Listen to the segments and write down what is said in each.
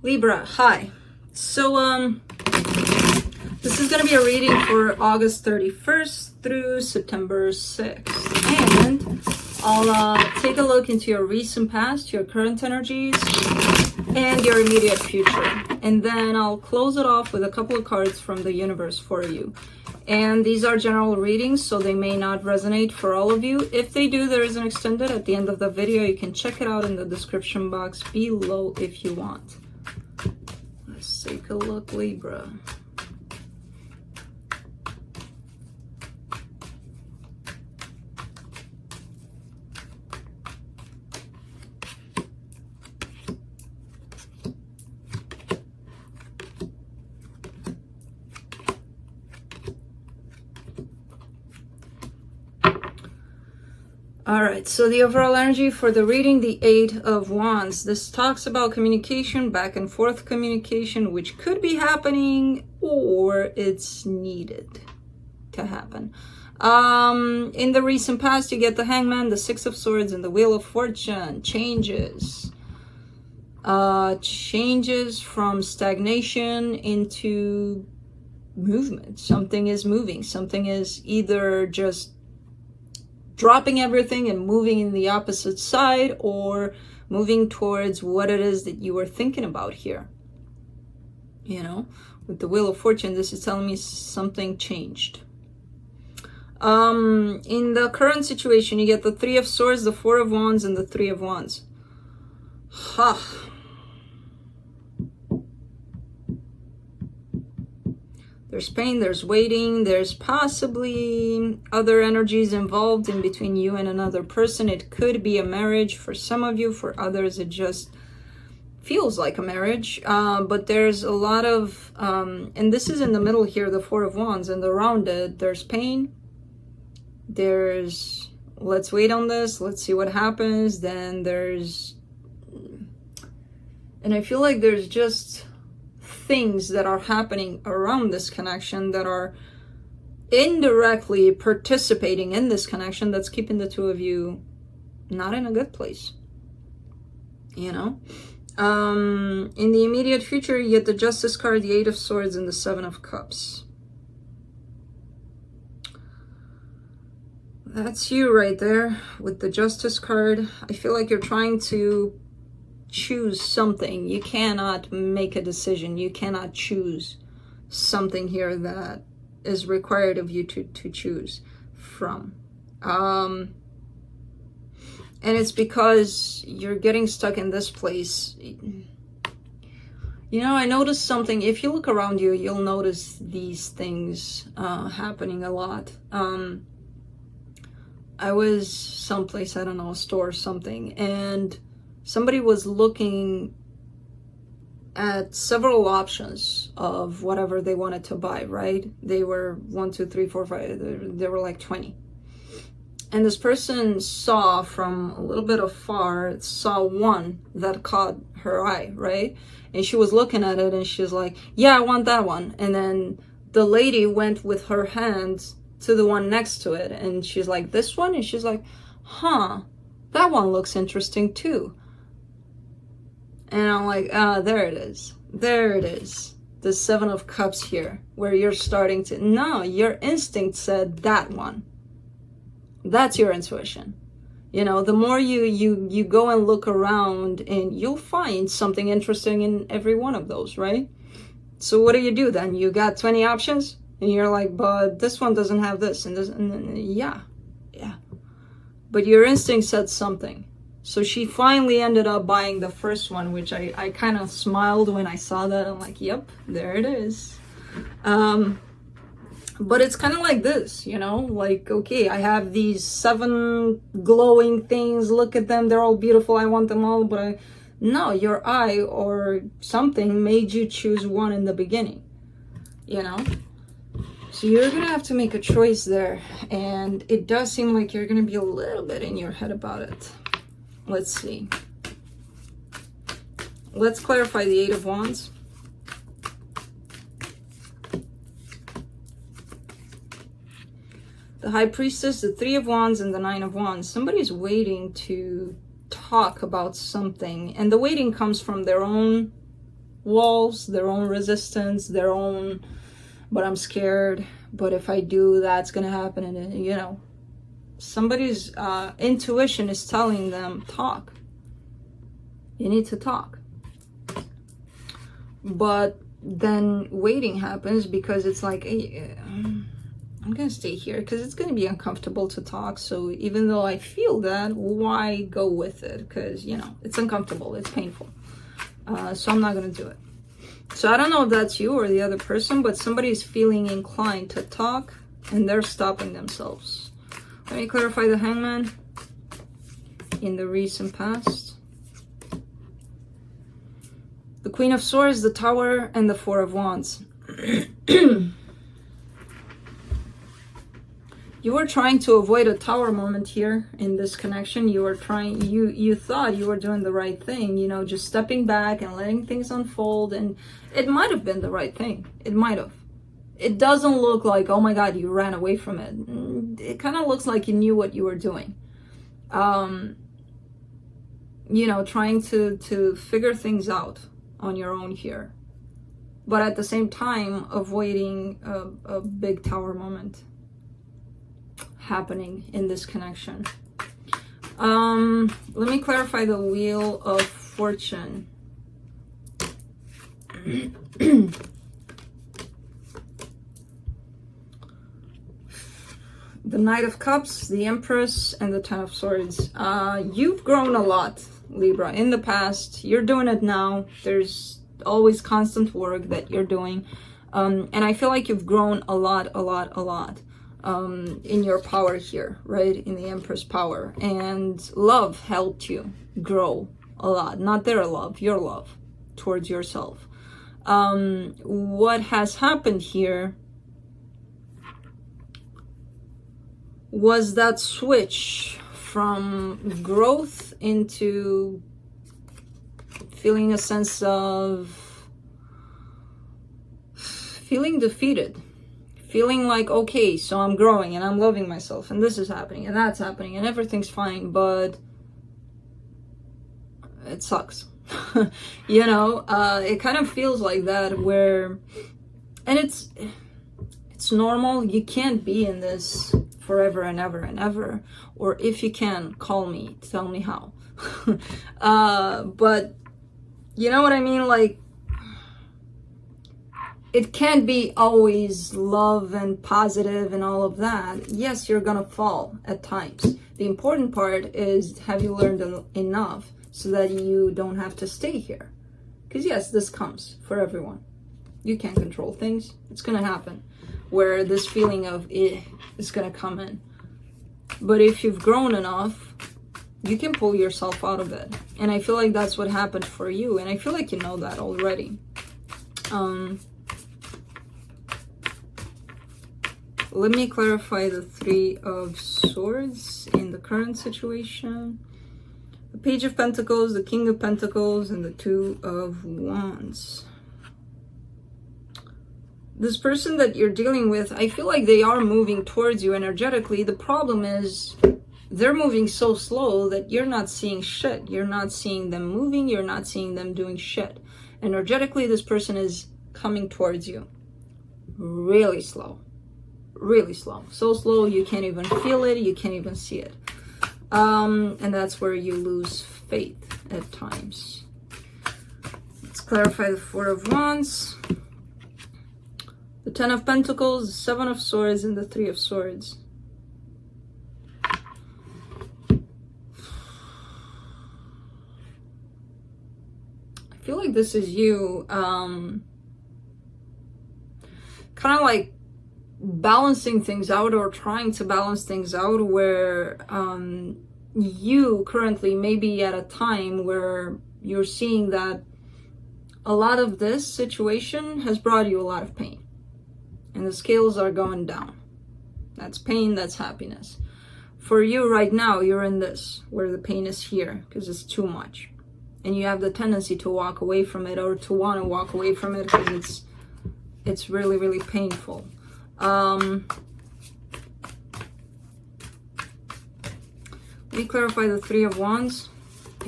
Libra, hi. So, this is going to be a reading for August 31st through September 6th. And I'll take a look into your recent past, your current energies, and your immediate future. And then I'll close it off with a couple of cards from the universe for you. And these are general readings, so they may not resonate for all of you. If they do, there is an extended at the end of the video. You can check it out in the description box below if you want. Let's take a look, Libra. All right, so the overall energy for the reading, the Eight of Wands. This talks about communication, back and forth communication, which could be happening or it's needed to happen. In the recent past, you get the Hangman, the Six of Swords, and the Wheel of Fortune. Changes. Changes from stagnation into movement. Something is moving. Something is either just dropping everything and moving in the opposite side, or moving towards what it is that you were thinking about here. You know, with the Wheel of Fortune, this is telling me something changed. In the current situation, you get the Three of Swords, the Four of Wands, and the Three of Wands. There's pain, there's waiting, there's possibly other energies involved in between you and another person. It could be a marriage for some of you, for others it just feels like a marriage. But there's a lot of, and this is in the middle here, the Four of Wands, and around it, there's pain, there's, let's wait on this, let's see what happens, then there's, and I feel like there's just things that are happening around this connection that are indirectly participating in this connection that's keeping the two of you not in a good place, you know. In the immediate future, you get the Justice card, the Eight of Swords, and the Seven of Cups. That's you right there with the Justice card. I feel like you're trying to choose something. You cannot make a decision. You cannot choose something here that is required of you to choose from. And it's because you're getting stuck in this place. You know, I noticed something. If you look around you, you'll notice these things happening a lot. I was someplace, I don't know, a store or something, and somebody was looking at several options of whatever they wanted to buy, right? They were 1, 2, 3, 4, 5, they were like 20. And this person saw from a little bit afar, saw one that caught her eye, right? And she was looking at it and she's like, yeah, I want that one. And then the lady went with her hands to the one next to it. And she's like, this one? And she's like, huh, that one looks interesting too. And I'm like, there it is. There it is. The Seven of Cups here, where you're starting to, no, your instinct said that one. That's your intuition. You know, the more you go and look around, and you'll find something interesting in every one of those, right? So what do you do then? You got 20 options, and you're like, but this one doesn't have this, and this, and then, yeah. But your instinct said something. So she finally ended up buying the first one, which I kind of smiled when I saw that. I'm like, yep, there it is. But it's kind of like this, you know, like, okay, I have these 7 glowing things. Look at them. They're all beautiful. I want them all. But no, your eye or something made you choose one in the beginning, you know. So you're going to have to make a choice there. And it does seem like you're going to be a little bit in your head about it. Let's see. Let's clarify the Eight of Wands. The High Priestess, the Three of Wands, and the Nine of Wands. Somebody's waiting to talk about something. And the waiting comes from their own walls, their own resistance, their own, but I'm scared, but if I do, that's gonna happen. And you know, somebody's intuition is telling them, talk. You need to talk. But then waiting happens, because it's like, hey, I'm gonna stay here because it's gonna be uncomfortable to talk. So even though I feel that, why go with it? Because, you know, it's uncomfortable, it's painful. So I'm not gonna do it. So I don't know if that's you or the other person, but somebody's feeling inclined to talk and they're stopping themselves. Let me clarify the Hangman in the recent past. The Queen of Swords, the Tower, and the Four of Wands. You were trying to avoid a Tower moment here in this connection. You were trying, you thought you were doing the right thing, you know, just stepping back and letting things unfold. And it might have been the right thing. It might have. It doesn't look like, oh my God, you ran away from it. It kind of looks like you knew what you were doing. You know, trying to figure things out on your own here. But at the same time, avoiding a big Tower moment happening in this connection. Let me clarify the Wheel of Fortune. The Knight of Cups, the Empress, and the Ten of Swords. You've grown a lot, Libra, in the past. You're doing it now. There's always constant work that you're doing. And I feel like you've grown a lot in your power here, right? In the Empress power. And love helped you grow a lot. Not their love, your love towards yourself. What has happened here was that switch from growth into feeling a sense of feeling defeated. Feeling like, okay, so I'm growing and I'm loving myself and this is happening and that's happening and everything's fine, but it sucks. You know, it kind of feels like that where, and it's normal. You can't be in this forever and ever and ever, or if you can, call me, tell me how. But you know what I mean? Like, it can't be always love and positive and all of that. Yes, you're gonna fall at times. The important part is, have you learned enough so that you don't have to stay here? Because yes, this comes for everyone. You can't control things. It's gonna happen. Where this feeling of is gonna come in. But if you've grown enough, you can pull yourself out of it. And I feel like that's what happened for you. And I feel like you know that already. Let me clarify the Three of Swords in the current situation. The Page of Pentacles, the King of Pentacles, and the Two of Wands. This person that you're dealing with, I feel like they are moving towards you energetically. The problem is they're moving so slow that you're not seeing shit. You're not seeing them moving. You're not seeing them doing shit. Energetically, this person is coming towards you. Really slow. Really slow. So slow you can't even feel it. You can't even see it. And that's where you lose faith at times. Let's clarify the Four of Wands. The Ten of Pentacles, the Seven of Swords, and the Three of Swords. I feel like this is you kind of like balancing things out, or trying to balance things out, where you currently may be at a time where you're seeing that a lot of this situation has brought you a lot of pain. And the scales are going down. That's pain, that's happiness. For you right now, you're in this, where the pain is here, because it's too much. And you have the tendency to walk away from it, or to want to walk away from it, because it's really, really painful. Let me clarify the Three of Wands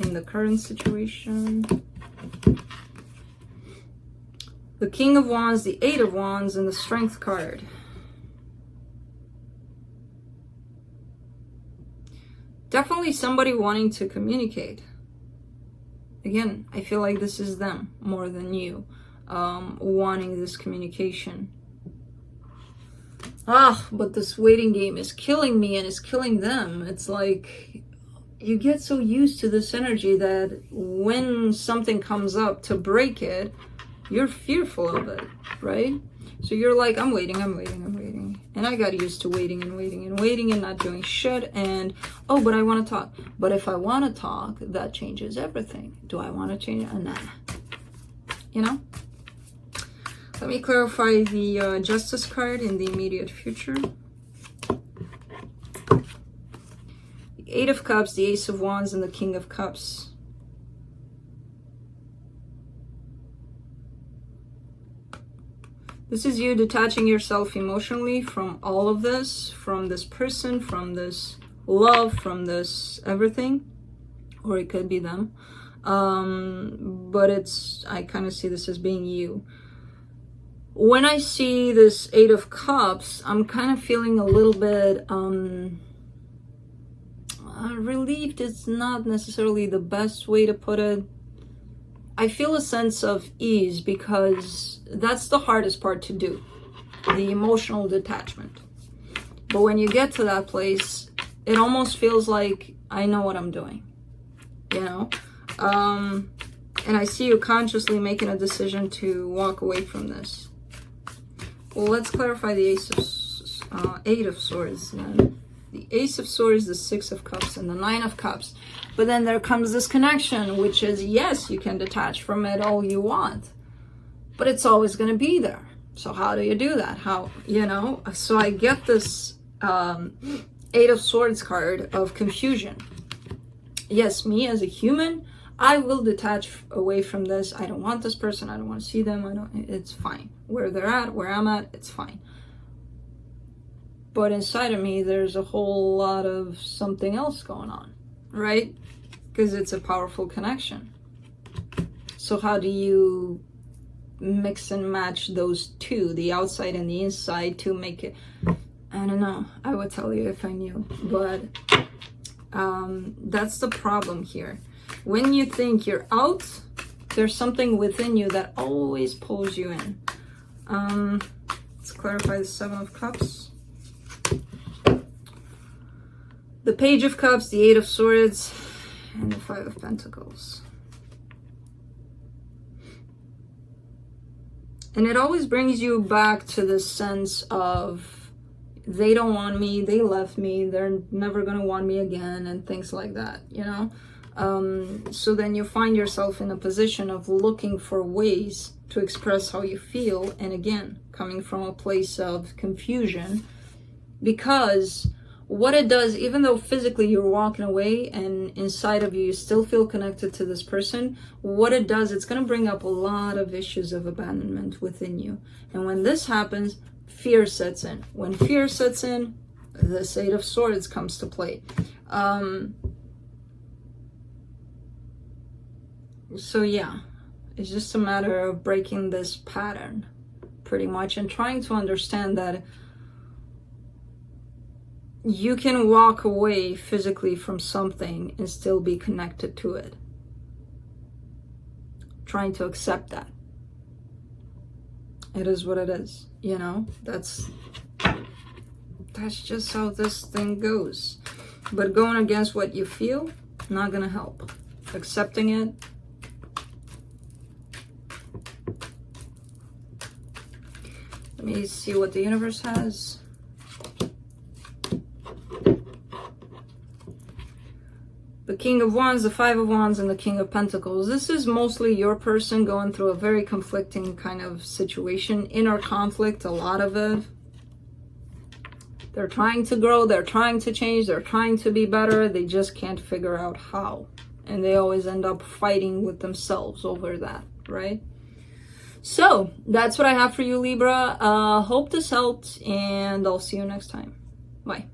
in the current situation. The King of Wands, the Eight of Wands, and the Strength card. Definitely somebody wanting to communicate. Again, I feel like this is them more than you, wanting this communication. But this waiting game is killing me and is killing them. It's like you get so used to this energy that when something comes up to break it, you're fearful of it, right? So you're like, I'm waiting. And I got used to waiting and not doing shit. And, oh, but I want to talk. But if I want to talk, that changes everything. Do I want to change it? Nah. You know? Let me clarify the Justice card in the immediate future. The Eight of Cups, the Ace of Wands, and the King of Cups. This is you detaching yourself emotionally from all of this, from this person, from this love, from this everything, or it could be them. But I kind of see this as being you. When I see this Eight of Cups, I'm kind of feeling a little bit relieved. It's not necessarily the best way to put it. I feel a sense of ease because that's the hardest part to do, the emotional detachment. But when you get to that place, it almost feels like I know what I'm doing, you know? And I see you consciously making a decision to walk away from this. Well, let's clarify the Eight of Swords then. The Ace of Swords, the Six of Cups, and the Nine of Cups. But then there comes this connection, which is, yes, you can detach from it all you want, but it's always going to be there. So how do you do that? How, you know? So I get this Eight of Swords card of confusion. Yes, me as a human, I will detach away from this. I don't want this person. I don't want to see them. It's fine. Where they're at, where I'm at, it's fine. But inside of me, there's a whole lot of something else going on, right? Because it's a powerful connection. So how do you mix and match those two, the outside and the inside, to make it? I don't know. I would tell you if I knew. But that's the problem here. When you think you're out, there's something within you that always pulls you in. Let's clarify the Seven of Cups. The Page of Cups, the Eight of Swords, and the Five of Pentacles. And it always brings you back to this sense of they don't want me, they left me, they're never going to want me again, and things like that, you know? So then you find yourself in a position of looking for ways to express how you feel, and again, coming from a place of confusion, because what it does, even though physically you're walking away and inside of you, you still feel connected to this person, what it does, it's going to bring up a lot of issues of abandonment within you. And when this happens, fear sets in. When fear sets in, this Eight of Swords comes to play. So yeah, it's just a matter of breaking this pattern, pretty much, and trying to understand that you can walk away physically from something and still be connected to it. Trying to accept that. It is what it is, you know? That's just how this thing goes. But going against what you feel, not gonna help. Accepting it, let me see what the universe has. The King of Wands, the Five of Wands, and the King of Pentacles. This is mostly your person going through a very conflicting kind of situation. Inner conflict, a lot of it. They're trying to grow, they're trying to change, they're trying to be better. They just can't figure out how. And they always end up fighting with themselves over that, right? So, that's what I have for you, Libra. Hope this helped, and I'll see you next time. Bye.